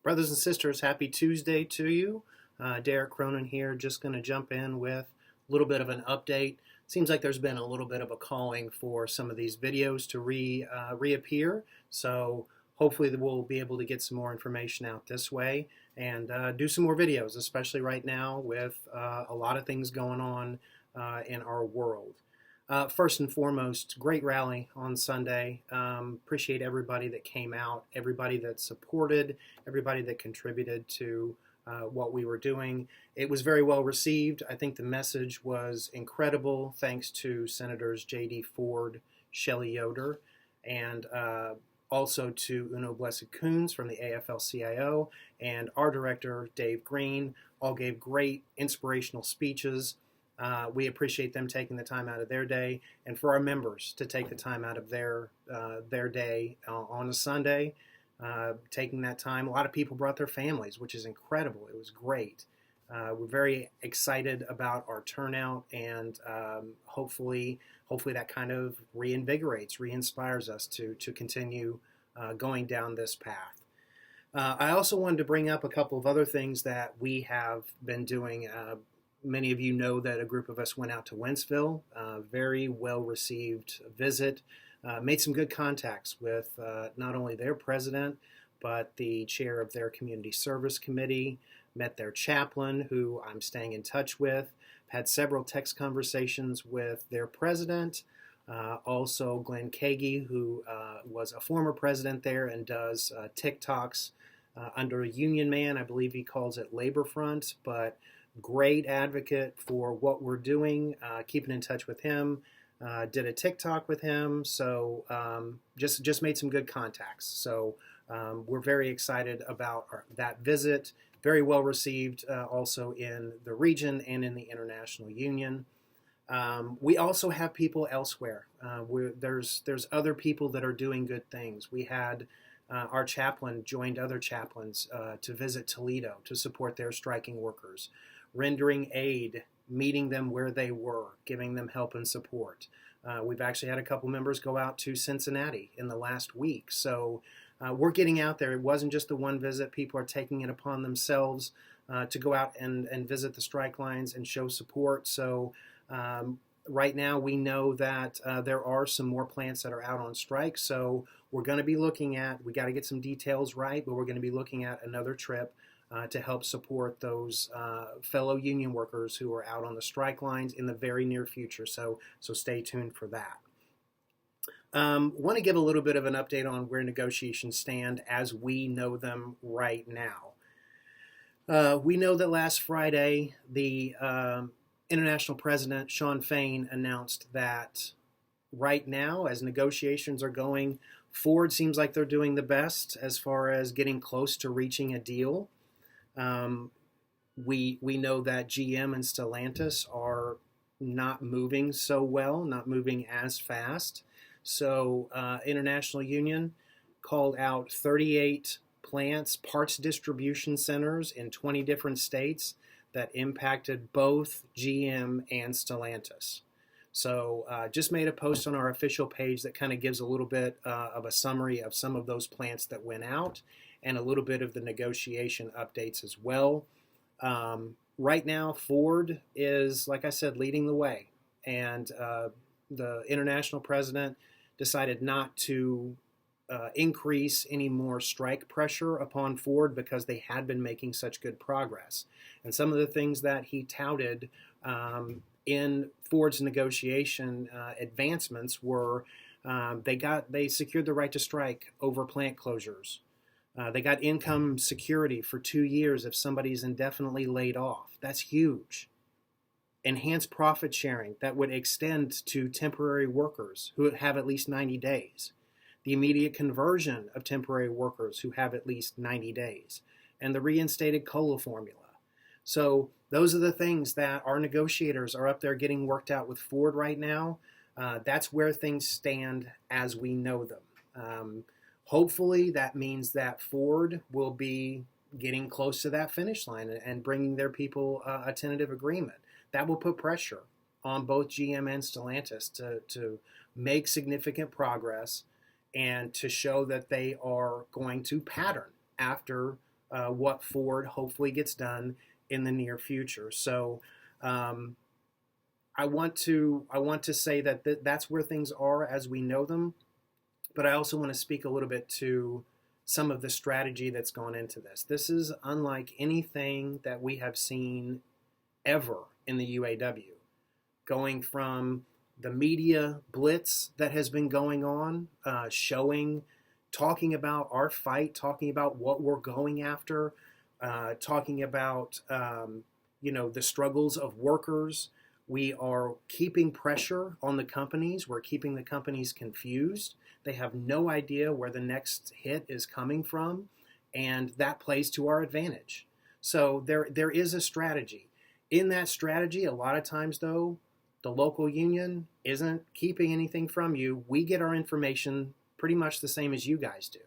Brothers and sisters, happy Tuesday to you. Derek Cronin here, just going to jump in with a little bit of an update. Seems like there's been a little bit of a calling for some of these videos to reappear, so hopefully we'll be able to get some more information out this way and do some more videos, especially right now with a lot of things going on in our world. First and foremost, great rally on Sunday. Appreciate everybody that came out, everybody that supported, everybody that contributed to what we were doing. It was very well received. I think the message was incredible, thanks to Senators J.D. Ford, Shelley Yoder, and also to Uno Blessed-Coons from the AFL-CIO, and our director, Dave Green, all gave great inspirational speeches. We appreciate them taking the time out of their day, and for our members to take the time out of their day on a Sunday, taking that time. A lot of people brought their families, which is incredible. It was great. We're very excited about our turnout, and hopefully that kind of reinvigorates, re-inspires us to continue going down this path. I also wanted to bring up a couple of other things that we have been doing. Many of you know that a group of us went out to Wentzville, very well-received visit, made some good contacts with not only their president, but the chair of their community service committee, met their chaplain, who I'm staying in touch with, had several text conversations with their president, also Glenn Kagi, who was a former president there and does TikToks under a union man. I believe he calls it Labor Front, but great advocate for what we're doing, keeping in touch with him, did a TikTok with him, so just made some good contacts. So we're very excited about that visit. Very well received also in the region and in the International Union. We also have people elsewhere. There's other people that are doing good things. We had our chaplain joined other chaplains to visit Toledo to support their striking workers, rendering aid, meeting them where they were, giving them help and support. We've actually had a couple members go out to Cincinnati in the last week. So we're getting out there. It wasn't just the one visit. People are taking it upon themselves to go out and visit the strike lines and show support. So right now we know that there are some more plants that are out on strike. So we're going to be looking at, we got to get some details right, but we're going to be looking at another trip to help support those fellow union workers who are out on the strike lines in the very near future. So stay tuned for that. Want to give a little bit of an update on where negotiations stand as we know them right now. We know that last Friday, the International President, Shawn Fain, announced that right now, as negotiations are going, Ford seems like they're doing the best as far as getting close to reaching a deal. We know that GM and Stellantis are not moving so well, not moving as fast. So International Union called out 38 plants, parts distribution centers in 20 different states that impacted both GM and Stellantis. So just made a post on our official page that kind of gives a little bit of a summary of some of those plants that went out and a little bit of the negotiation updates as well. Right now, Ford is, like I said, leading the way. And the international president decided not to increase any more strike pressure upon Ford because they had been making such good progress. And some of the things that he touted in Ford's negotiation advancements were they secured the right to strike over plant closures. They got income security for 2 years if somebody's indefinitely laid off. That's huge. Enhanced profit sharing that would extend to temporary workers who have at least 90 days. The immediate conversion of temporary workers who have at least 90 days. And the reinstated COLA formula. So those are the things that our negotiators are up there getting worked out with Ford right now. That's where things stand as we know them. Hopefully that means that Ford will be getting close to that finish line and bringing their people a tentative agreement. That will put pressure on both GM and Stellantis to make significant progress and to show that they are going to pattern after what Ford hopefully gets done in the near future. So I want to say that that's where things are as we know them, but I also want to speak a little bit to some of the strategy that's gone into this. This is unlike anything that we have seen ever in the UAW. Going from the media blitz that has been going on, talking about our fight, talking about what we're going after, talking about the struggles of workers. We are keeping pressure on the companies. We're keeping the companies confused. They have no idea where the next hit is coming from, and that plays to our advantage. So there is a strategy. In that strategy, a lot of times, though, the local union isn't keeping anything from you. We get our information pretty much the same as you guys do.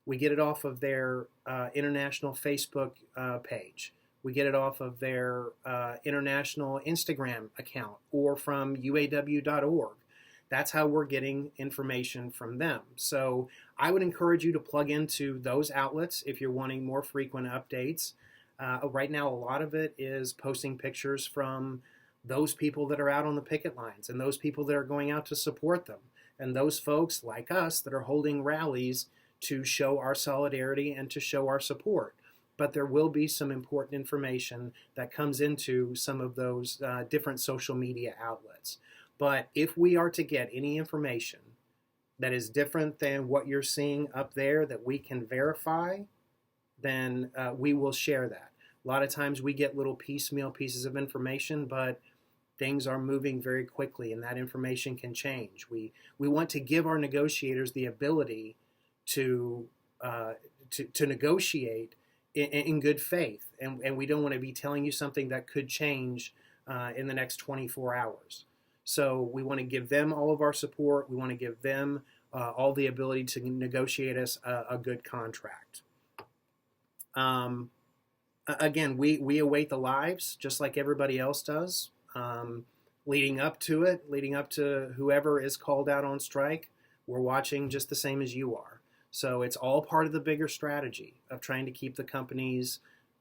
We get it off of their international Facebook page. We get it off of their international Instagram account or from uaw.org. That's how we're getting information from them. So I would encourage you to plug into those outlets if you're wanting more frequent updates. Right now, a lot of it is posting pictures from those people that are out on the picket lines and those people that are going out to support them, and those folks like us that are holding rallies to show our solidarity and to show our support. But there will be some important information that comes into some of those different social media outlets. But if we are to get any information that is different than what you're seeing up there that we can verify, then we will share that. A lot of times we get little piecemeal pieces of information, but things are moving very quickly and that information can change. We want to give our negotiators the ability to negotiate in good faith, and we don't want to be telling you something that could change in the next 24 hours. So we want to give them all of our support. We want to give them all the ability to negotiate us a good contract. Again, we await the lives just like everybody else does. Leading up to whoever is called out on strike, we're watching just the same as you are. So it's all part of the bigger strategy of trying to keep the companies,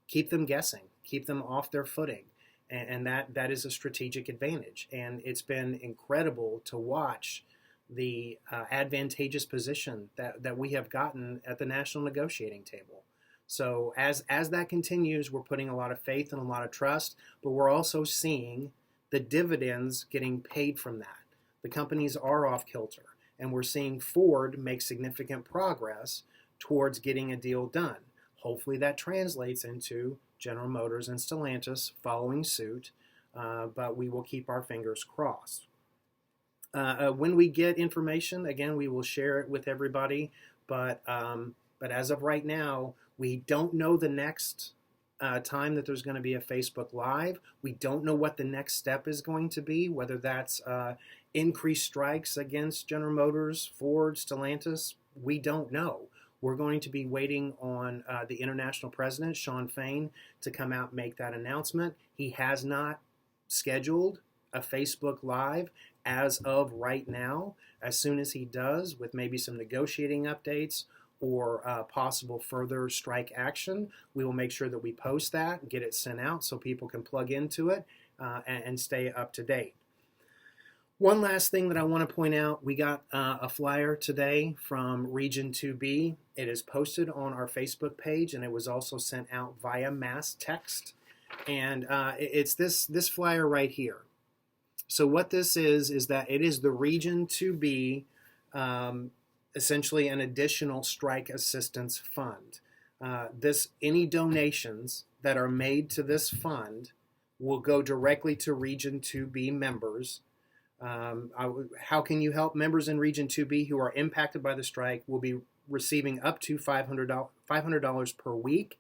keep them guessing, keep them off their footing. And that is a strategic advantage. And it's been incredible to watch the advantageous position that we have gotten at the national negotiating table. So as that continues, we're putting a lot of faith and a lot of trust, but we're also seeing the dividends getting paid from that. The companies are off kilter, and we're seeing Ford make significant progress towards getting a deal done. Hopefully that translates into General Motors and Stellantis following suit, but we will keep our fingers crossed. When we get information, again, we will share it with everybody, but as of right now, we don't know the next time that there's going to be a Facebook Live. We don't know what the next step is going to be, whether that's increased strikes against General Motors, Ford, Stellantis. We don't know. We're going to be waiting on the international president, Shawn Fain, to come out and make that announcement. He has not scheduled a Facebook Live as of right now. As soon as he does, with maybe some negotiating updates or possible further strike action, we will make sure that we post that and get it sent out so people can plug into it and stay up to date. One last thing that I want to point out, we got a flyer today from Region 2B. It is posted on our Facebook page, and it was also sent out via mass text. And it's this flyer right here. So what this is that it is the Region 2B, essentially an additional strike assistance fund. Any donations that are made to this fund will go directly to Region 2B members. How can you help? Members in Region 2B who are impacted by the strike will be receiving up to $500 per week,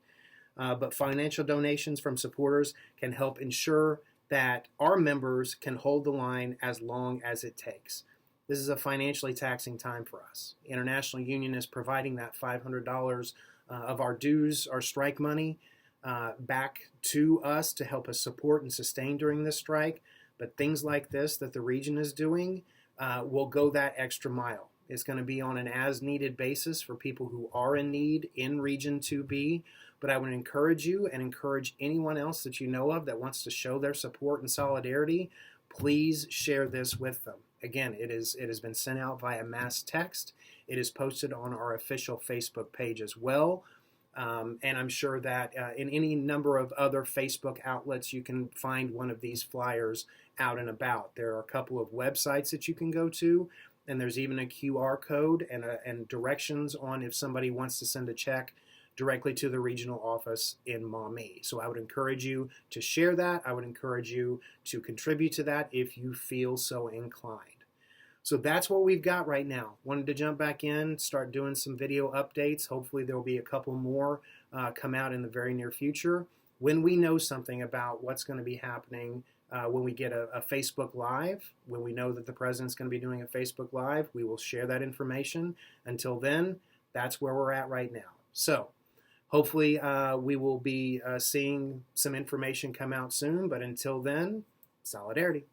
but financial donations from supporters can help ensure that our members can hold the line as long as it takes. This is a financially taxing time for us. The International Union is providing that $500 of our dues, our strike money, back to us to help us support and sustain during this strike. But things like this that the region is doing will go that extra mile. It's going to be on an as-needed basis for people who are in need in Region 2B. But I would encourage you and encourage anyone else that you know of that wants to show their support and solidarity, please share this with them. Again, it has been sent out via mass text. It is posted on our official Facebook page as well. And I'm sure that in any number of other Facebook outlets, you can find one of these flyers out and about. There are a couple of websites that you can go to, and there's even a QR code and directions on if somebody wants to send a check directly to the regional office in Maumee. So I would encourage you to share that. I would encourage you to contribute to that if you feel so inclined. So that's what we've got right now. Wanted to jump back in, start doing some video updates. Hopefully there will be a couple more come out in the very near future. When we know something about what's going to be happening, when we get a Facebook Live, when we know that the president's going to be doing a Facebook Live, we will share that information. Until then, that's where we're at right now. So hopefully we will be seeing some information come out soon, but until then, solidarity.